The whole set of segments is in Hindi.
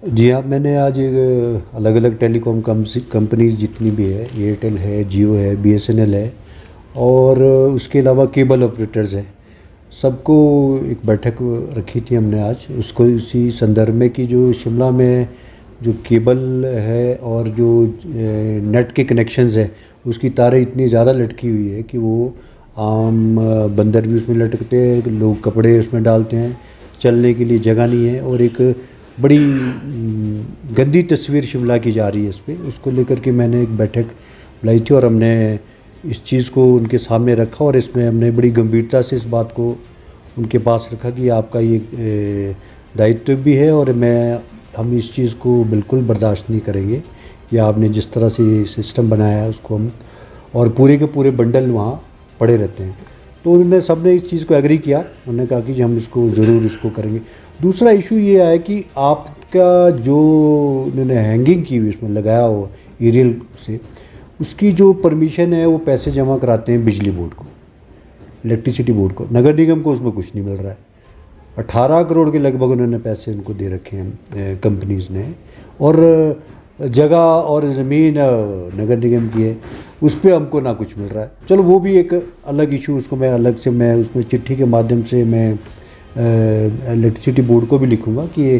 जी हाँ, मैंने आज अलग अलग टेलीकॉम कंपनीज जितनी भी है, एयरटेल है, जियो है, बीएसएनएल है और उसके अलावा केबल ऑपरेटर्स है, सबको एक बैठक रखी थी हमने आज। उसको इसी संदर्भ में कि जो शिमला में जो केबल है और जो नेट के कनेक्शंस है, उसकी तारें इतनी ज़्यादा लटकी हुई है कि वो आम बंदर भी उसमें लटकते हैं, लोग कपड़े उसमें डालते हैं, चलने के लिए जगह नहीं है और एक बड़ी गंदी तस्वीर शिमला की जा रही है इस पर। उसको लेकर के मैंने एक बैठक बुलाई थी और हमने इस चीज़ को उनके सामने रखा और इसमें हमने बड़ी गंभीरता से इस बात को उनके पास रखा कि आपका ये दायित्व भी है और हम इस चीज़ को बिल्कुल बर्दाश्त नहीं करेंगे कि आपने जिस तरह से ये सिस्टम बनाया है उसको हम, और पूरे के पूरे बंडल वहाँ पड़े रहते हैं। तो उन्होंने सब ने इस चीज़ को एग्री किया, उन्होंने कहा कि हम इसको ज़रूर इसको करेंगे। दूसरा इशू ये आया कि आपका जो उन्होंने हैंगिंग की हुई उसमें लगाया हो एरियल से, उसकी जो परमिशन है वो पैसे जमा कराते हैं बिजली बोर्ड को, इलेक्ट्रिसिटी बोर्ड को। नगर निगम को उसमें कुछ नहीं मिल रहा है। 18 करोड़ के लगभग उन्होंने पैसे उनको दे रखे हैं कंपनीज ने, और जगह और ज़मीन नगर निगम की है, उस पर हमको ना कुछ मिल रहा है। चलो वो भी एक अलग इशू, उसको मैं अलग से मैं उसमें चिट्ठी के माध्यम से मैं इलेक्ट्रिसिटी बोर्ड को भी लिखूँगा कि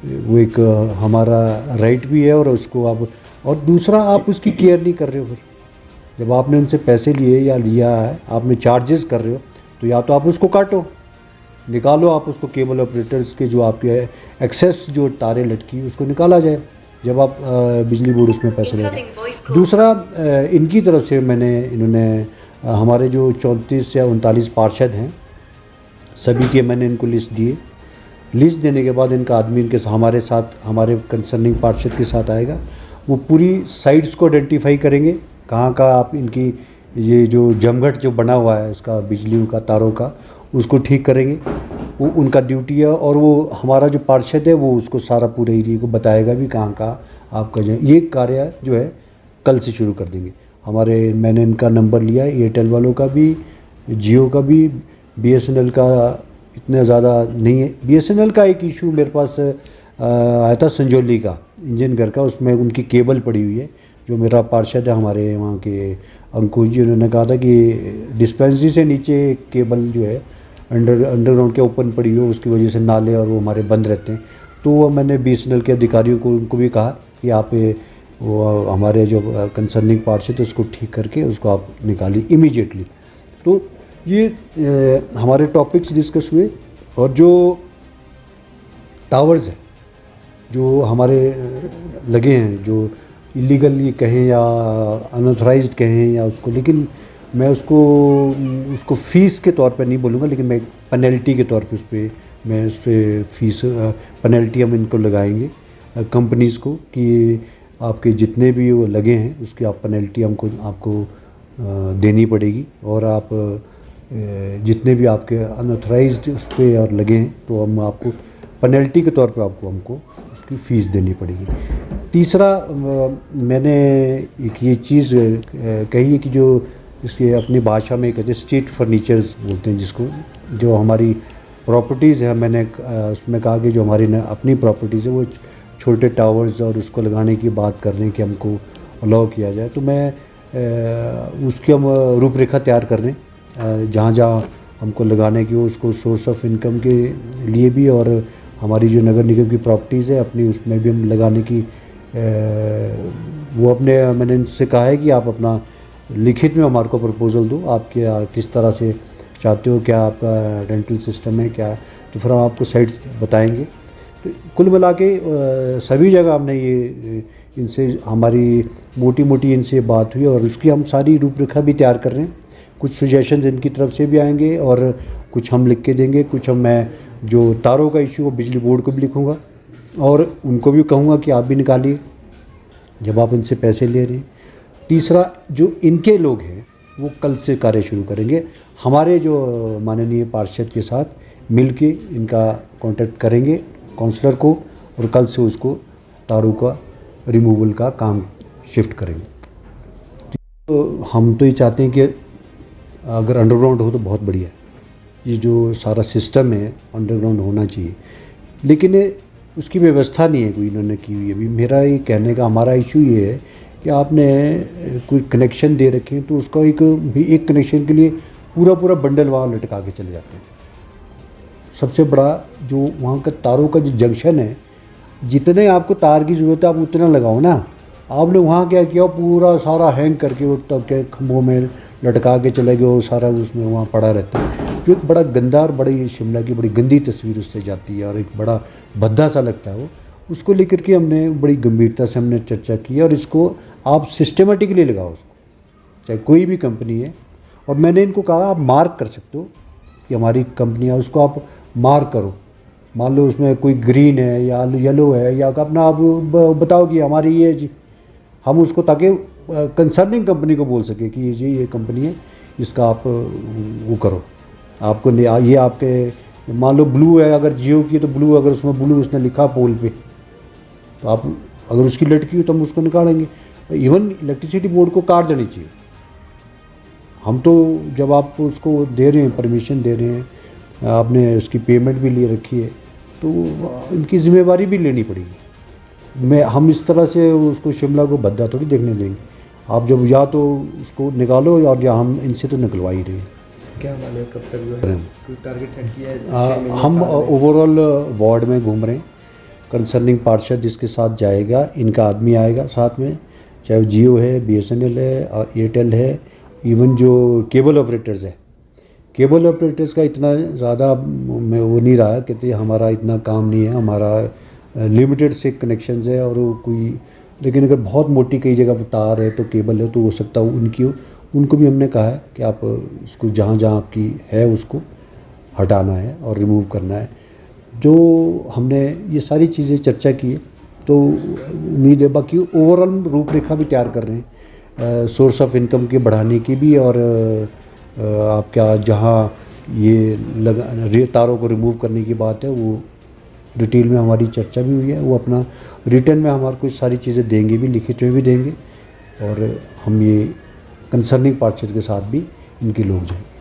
वो एक हमारा राइट भी है और उसको आप, और दूसरा आप उसकी केयर नहीं कर रहे हो। फिर जब आपने उनसे पैसे लिए या लिया है, आपने चार्जेस कर रहे हो, तो या तो आप उसको काटो, निकालो आप उसको, केबल ऑपरेटर्स के जो आपके एक्सेस जो तारें लटकी उसको निकाला जाए जब आप बिजली बोर्ड उसमें पैसे ले रहे हैं। दूसरा इनकी तरफ से इन्होंने हमारे जो 34 या 39 पार्षद हैं सभी के मैंने इनको लिस्ट दिए। लिस्ट देने के बाद इनका आदमी इनके हमारे साथ, हमारे कंसर्निंग पार्षद के साथ आएगा। वो पूरी साइट्स को आइडेंटिफाई करेंगे, कहाँ का आप इनकी ये जो जमघट जो बना हुआ है उसका बिजली का तारों का, उसको ठीक करेंगे। वो उनका ड्यूटी है और वो हमारा जो पार्षद है वो उसको सारा पूरे एरिया को बताएगा भी कहाँ कहाँ आपका जो ये कार्य जो है कल से शुरू कर देंगे। मैंने इनका नंबर लिया है, एयरटेल वालों का भी, जियो का भी, बीएसएनएल का इतना ज़्यादा नहीं है। बीएसएनएल का एक इशू मेरे पास आया था, संजौली का इंजन घर का, उसमें उनकी केबल पड़ी हुई है। जो मेरा पार्षद है हमारे वहाँ के अंकुश जी, उन्होंने कहा था कि डिस्पेंसरी से नीचे केबल जो है अंडरग्राउंड के ओपन पड़ी हुई है, उसकी वजह से नाले और वो हमारे बंद रहते हैं। तो मैंने बीएसएनएल के अधिकारियों को उनको भी कहा कि आप वो हमारे जो कंसर्निंग पार्षद है उसको ठीक करके उसको आप निकालिए इमीडिएटली। तो ये हमारे टॉपिक्स डिस्कस हुए। और जो टावर्स हैं जो हमारे लगे हैं, जो इलीगली कहें या अनऑथराइज्ड कहें या उसको, लेकिन मैं उसको फ़ीस के तौर पे नहीं बोलूँगा, लेकिन मैं पेनल्टी के तौर पे मैं उस पर फ़ीस पेनल्टी हम इनको लगाएंगे कंपनीज़ को कि आपके जितने भी वो लगे हैं उसकी आप पेनल्टी आपको देनी पड़ेगी। और आप जितने भी आपके अनऑथराइज्ड उस पर और लगे हैं तो हम आपको पेनल्टी के तौर पे हमको उसकी फ़ीस देनी पड़ेगी। तीसरा मैंने एक ये चीज़ कही है कि जो इसके अपनी भाषा में कहते हैं स्ट्रीट फर्नीचर्स बोलते हैं जिसको, जो हमारी प्रॉपर्टीज़ है, मैंने उसमें कहा कि जो हमारी अपनी प्रॉपर्टीज़ है वो छोटे टावर्स और उसको लगाने की बात कर रहे हैं कि हमको अलाउ किया जाए। तो मैं उसकी हम रूपरेखा तैयार कर रहे हैं जहाँ जहाँ हमको लगाने की हो, उसको सोर्स ऑफ इनकम के लिए भी, और हमारी जो नगर निगम की प्रॉपर्टीज़ है अपनी उसमें भी हम लगाने की मैंने इनसे कहा है कि आप अपना लिखित में हमारे को प्रपोज़ल दो, आप किस तरह से चाहते हो, क्या आपका रेंटल सिस्टम है क्या, तो फिर हम आपको साइट्स बताएंगे। तो कुल मिला के सभी जगह हमने ये इनसे हमारी मोटी मोटी इनसे बात हुई और उसकी हम सारी रूपरेखा भी तैयार कर रहे हैं। कुछ सजेशंस इनकी तरफ से भी आएंगे और कुछ हम लिख के देंगे, कुछ मैं जो तारों का इशू वो बिजली बोर्ड को भी लिखूँगा और उनको भी कहूँगा कि आप भी निकालिए जब आप इनसे पैसे ले रहे हैं। तीसरा, जो इनके लोग हैं वो कल से कार्य शुरू करेंगे, हमारे जो माननीय पार्षद के साथ मिलके इनका कांटेक्ट करेंगे काउंसलर को, और कल से उसको तारों का रिमूवल का काम शिफ्ट करेंगे। तो हम तो ये चाहते हैं कि अगर अंडरग्राउंड हो तो बहुत बढ़िया है, ये जो सारा सिस्टम है अंडरग्राउंड होना चाहिए। लेकिन उसकी व्यवस्था नहीं है कोई इन्होंने की हुई। अभी मेरा ये कहने का हमारा इशू ये है कि आपने कोई कनेक्शन दे रखे हैं तो उसका एक कनेक्शन के लिए पूरा पूरा बंडल वहाँ लटका के चले जाते हैं। सबसे बड़ा जो वहाँ का तारों का जो जंक्शन है, जितने आपको तार की ज़रूरत है आप उतना लगाओ ना। आपने वहाँ क्या किया, पूरा सारा हैंग करके वो तब के खम्भों में लटका के चले गए, वो सारा उसमें वहाँ पड़ा रहता है, जो एक बड़ा गंदा और बड़ी शिमला की बड़ी गंदी तस्वीर उससे जाती है और एक बड़ा भद्दा सा लगता है वो। उसको लेकर के हमने बड़ी गंभीरता से हमने चर्चा की और इसको आप सिस्टमेटिकली लगाओ उसको, चाहे कोई भी कंपनी है। और मैंने इनको कहा आप मार्क कर सकते हो कि हमारी कंपनी है, उसको आप मार्क करो। मान लो उसमें कोई ग्रीन है या येलो है या अपना आप बताओ कि हमारी ये जी, हम उसको ताकि कंसर्निंग कंपनी को बोल सके कि ये कंपनी है, इसका आप वो करो। आपको ये आपके मान लो ब्लू है, अगर जियो की तो ब्लू, अगर उसमें ब्लू उसने लिखा पोल पे तो आप अगर उसकी लटकी हो तो हम उसको निकालेंगे। इवन इलेक्ट्रिसिटी बोर्ड को काट देनी चाहिए। हम तो जब आप उसको दे रहे हैं, परमिशन दे रहे हैं, आपने उसकी पेमेंट भी ले रखी है, तो इनकी जिम्मेवारी भी लेनी पड़ेगी। हम इस तरह से उसको शिमला को भद्दा थोड़ी देखने देंगे। आप जब या तो उसको निकालो और या हम इनसे तो निकलवा ही रहे हैं। क्या माने कब तक जो है कोई टारगेट सेट किया है? हम ओवरऑल वार्ड में घूम रहे हैं। कंसर्निंग पार्षद इसके साथ जाएगा, इनका आदमी आएगा साथ में, चाहे वो जियो है, BSNL है, एयरटेल है, इवन जो केबल ऑपरेटर्स है। केबल ऑपरेटर्स का इतना ज़्यादा में वो नहीं रहा, कहते हमारा इतना काम नहीं है, हमारा लिमिटेड से कनेक्शंस है और वो कोई, लेकिन अगर बहुत मोटी कई जगह पर तार है तो केबल है तो हो सकता है उनकी हो। उनको भी हमने कहा है कि आप इसको जहाँ जहाँ आपकी है उसको हटाना है और रिमूव करना है। जो हमने ये सारी चीज़ें चर्चा की है, तो उम्मीद है बाकी ओवरऑल रूपरेखा भी तैयार कर रहे हैं सोर्स ऑफ इनकम के बढ़ाने की भी, और आपका जहाँ ये तारों को रिमूव करने की बात है वो डिटेल में हमारी चर्चा भी हुई है। वो अपना रिटर्न में हमारे को सारी चीज़ें देंगे भी, लिखित में भी देंगे, और हम ये कंसर्निंग पार्षद के साथ भी इनके लोग जाएंगे।